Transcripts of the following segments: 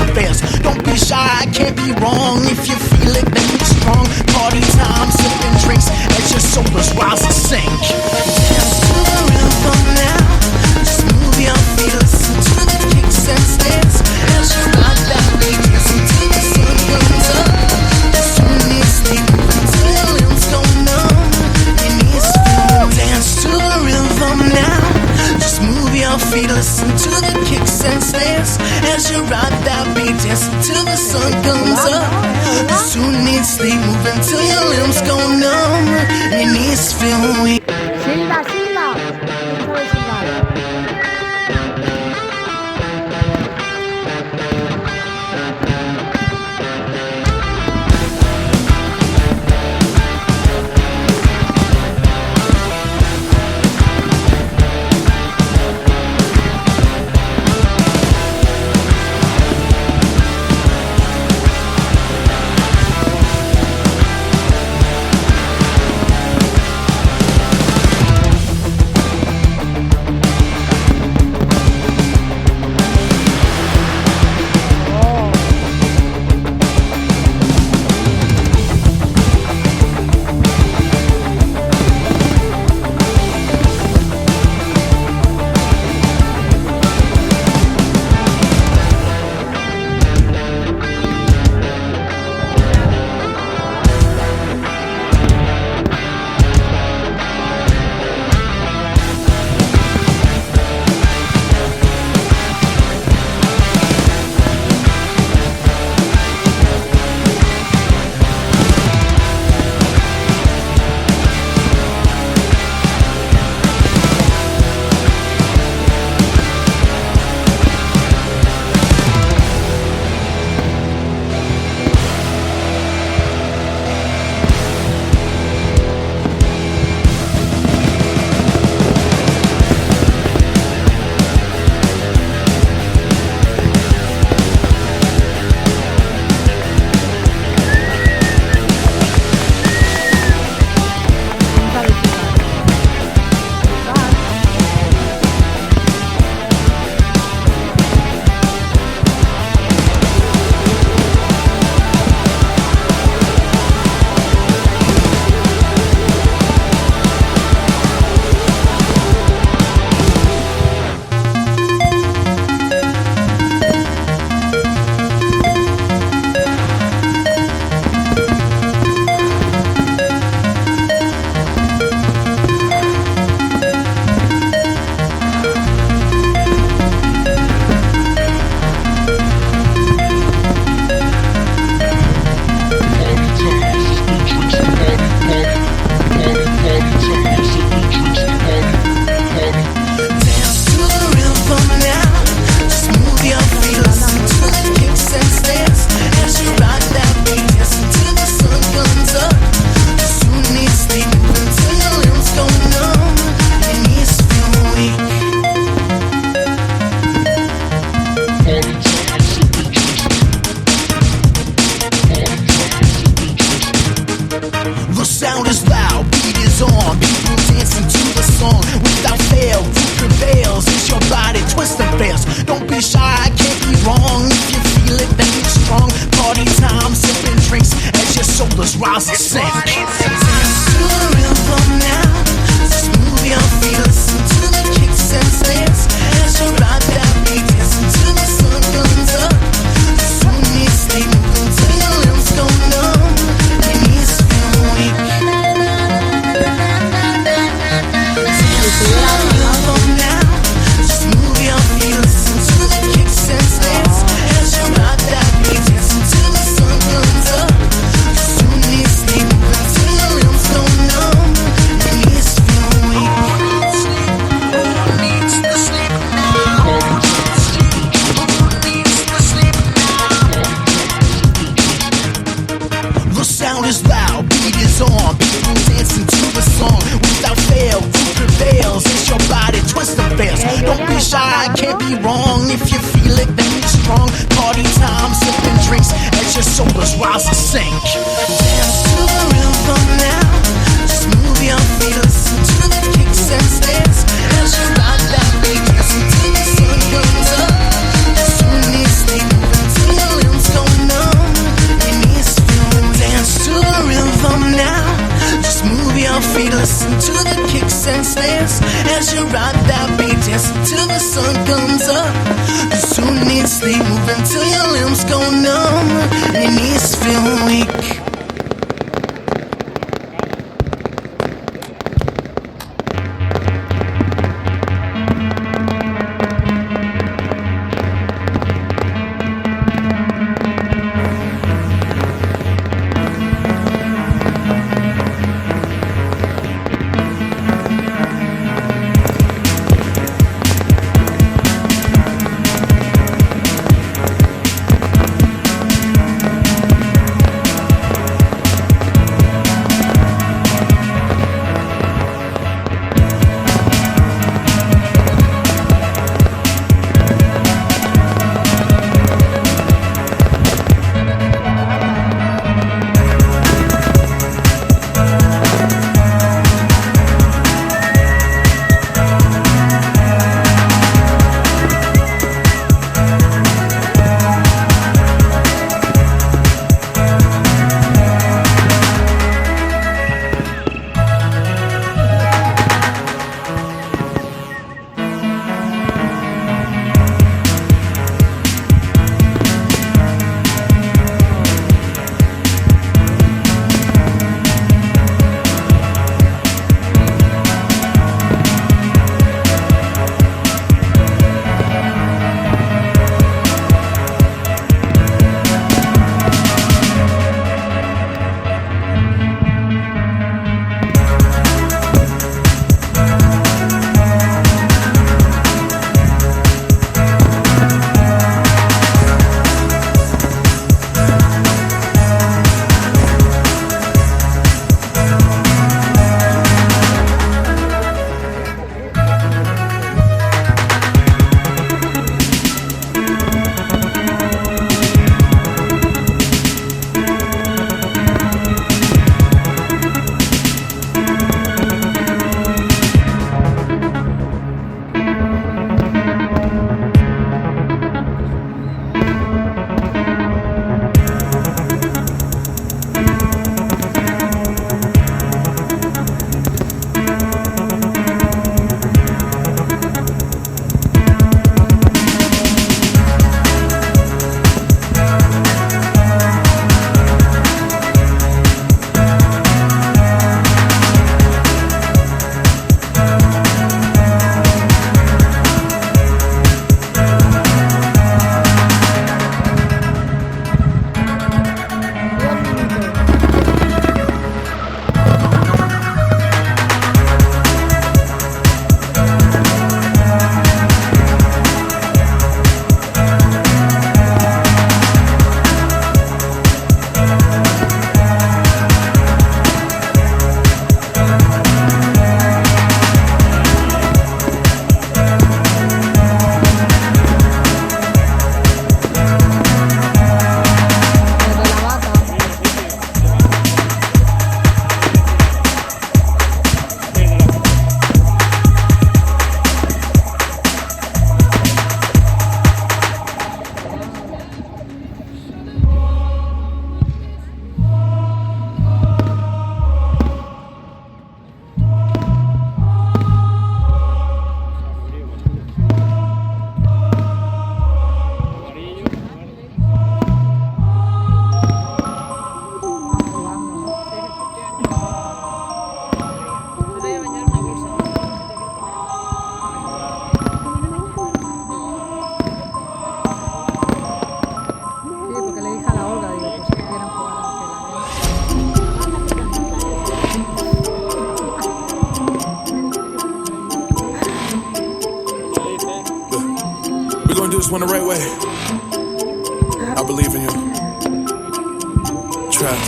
and fast. Don't be shy, can't be wrong. If you feel it, then be strong. Party time, sipping drinks as your shoulders rise and sink. Dance to the rhythm now. Just move your feet, listen to the kicks and snares as you rock that beat. Listen till the sun comes up. Soon you sleep until your limbs go numb. Your knees feel. Dance to the rhythm now. Just move your feet, listen to the kicks and snares as you rock that beat. Dance until the sun comes up. You soon need sleep, move until your limbs go numb. Your knees feel weak. Silva, Silva. Isabel Silva. rise and sing. Dance to the rhythm now. Just move your feet, listen to the kicks and snares as you rock that beat. Dance until the sun comes up. Soon you sleep until your limbs go numb. Your knees feel weak. Dance to the rhythm now. Just move your feet, listen to the kicks and snares as you rock that beat. Dance until the sun comes up. Soon you sleep until your limbs go numb. Your knees feel weak. Who needs to sleep now? Who needs to sleep now? The sound is loud, beat is on. People dancing to the song. Without fail, who prevails? It's your body twisting fast. Don't be shy, can't be wrong. If you feel it, then be strong. Party time, sipping drinks as your shoulders rise and sink. Dance to the rhythm now. Just move your feet, listen to the kicks and snares as you rock that beat. Dance until the sun comes up. Soon you sleep until your close your eyes that way, dance until the sun comes up. Cause who needs sleep, move until your limbs go numb and your knees feel weak. this one the right way. I believe in you. Trap,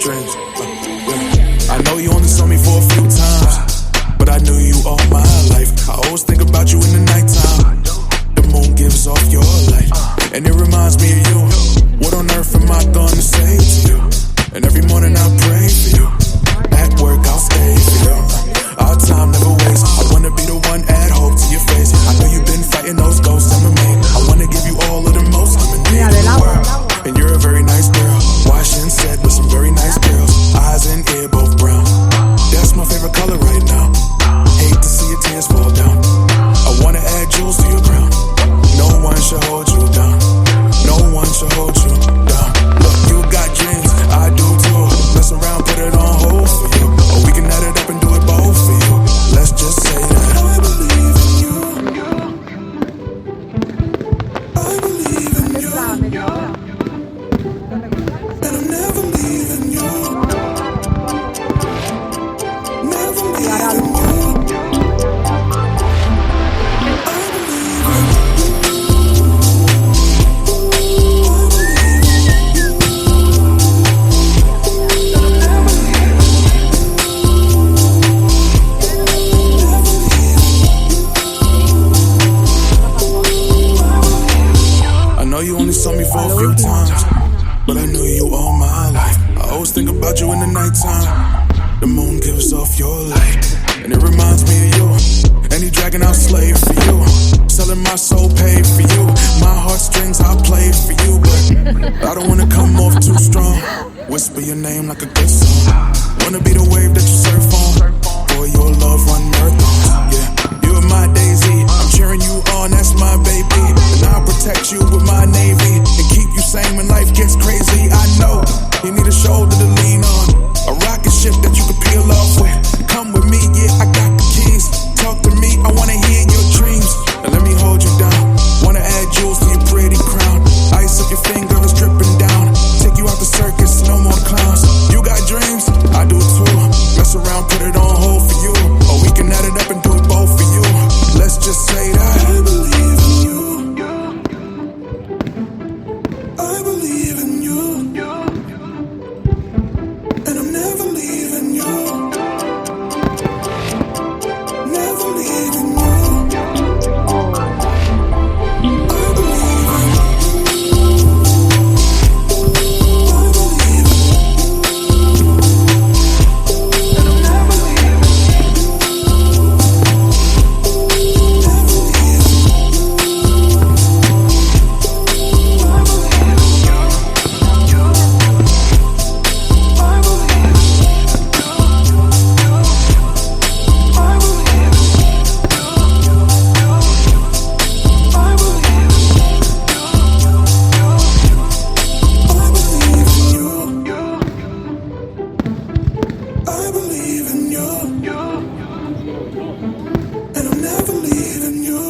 dreams. Yeah. I know you only saw me for a few times, but I knew you all my life. I always think about you in the nighttime. The moon gives off your light, and it reminds me of you. What on earth am I gonna say to you? And every morning I pray for you. At work I'll stay for you. Our time never wastes. I wanna be the one add hope to your face. I know you've been fighting those ghosts in me. I wanna give you all of the most I'm in need of the world. And you're a very nice girl. Washed and set with some very nice girls. Eyes and ear both brown. That's my favorite color right now. Hate to see your tears fall should hold you down. Look, you got dreams, I do too. Mess around, put it on hold for you. Or we can add it up and do it both for you. Let's just say that I believe in you. I believe in you. And I'm never leaving you. Never leaving you. Saw me for a few times, but I knew you all my life. I always think about you in the nighttime. The moon gives off your light, and it reminds me of you. Any dragging out slave for you, selling my soul paid for you. My heartstrings I played for you, but I don't wanna come off too strong. Whisper your name like a good song. Wanna be the wave that you surf on. Boy, your love run marathons. Yeah, you're my daisy. I'm cheering you on, that's my baby. And I'll protect you with my navy and keep you sane when life gets crazy. I know you need a shoulder to lean on, a rocket ship that you can peel off with. Come with me, yeah, I got the keys. Talk to me, I wanna hear your dreams. And let me hold you down. Wanna add jewels to your pretty crown. Ice up your finger is dripping down. Take you out the circus, no more clowns. You got dreams, I do too. Mess around, put it on hold for you. Or we can add it up and do it both for you. Let's just say that I believe in you. I believe in you. And I'm never leaving you. Never leaving you. I believe in you. I believe in you. And I'm never leaving you. Never leaving you. I believe in you. I believe in you. I believe in you. I believe in you. I believe in you. And I'm never leaving you.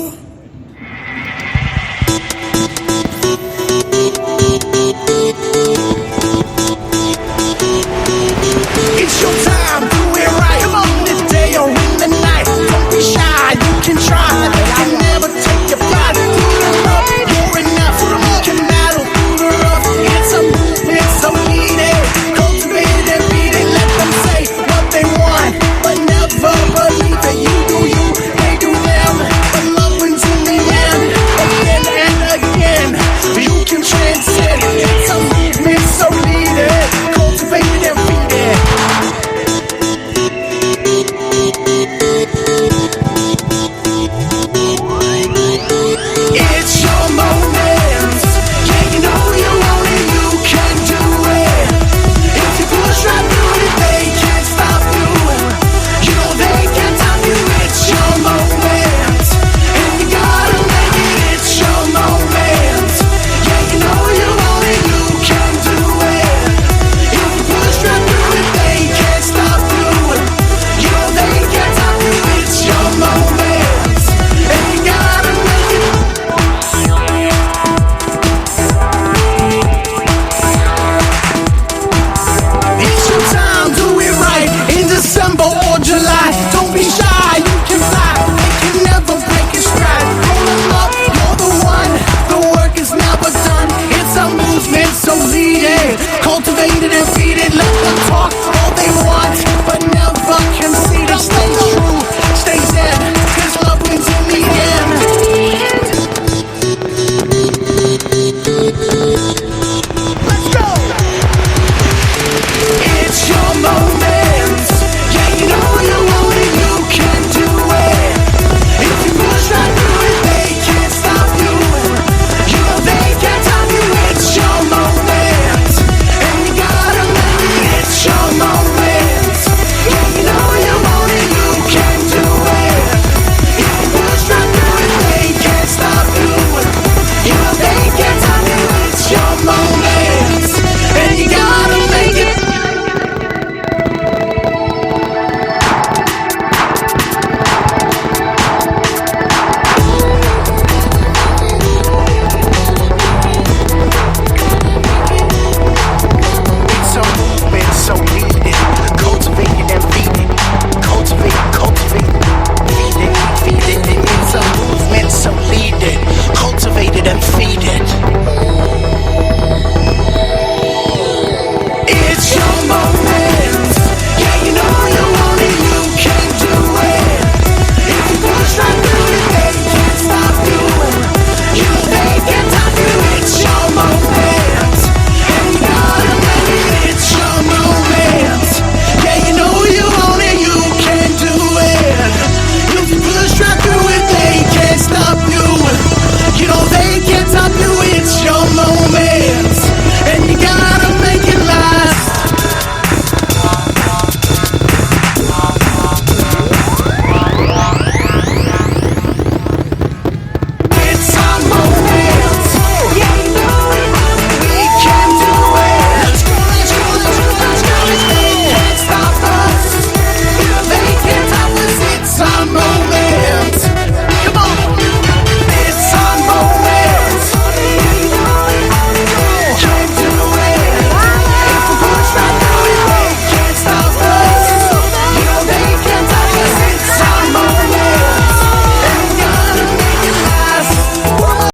It's your time, do it right. Come on, the day or in the night. Don't be shy, you can try. You can never take your pride. Through the rough, you're enough. You can battle through the rough. It's a movement so needed. Cultivate it and beat it. Let them say what they want, but never believe that you do you, they do them. But love wins in the end, again and again. You can transcend. It's a movement so needed. Cultivate it and beat it. It's your moment. Yeah, you know you want it, you can do it. If you push right through it, they can't stop you. You know they can't stop you. It's your moment, and you gotta make it. It's your moment. Yeah, you know you want it, you can do it. If you push right through it, they can't stop you. You know they can't stop you. It's your moment, and you gotta make it. It's your time, do it right. In December or July, don't be shy, you can fly. They can never break your stride. Roll them up, you're the one. The work is never done. It's a movement, so lead it. Cultivate it and feed it. Let them talk all they want, but never concede it. Stay true, stay zen, 'cause love wins in the end. Let's go! It's your moment. Yeah, you know you want it, you can do it. If you push right through it, they can't stop you. You know they can't stop you. It's your moment, and you gotta you're mine.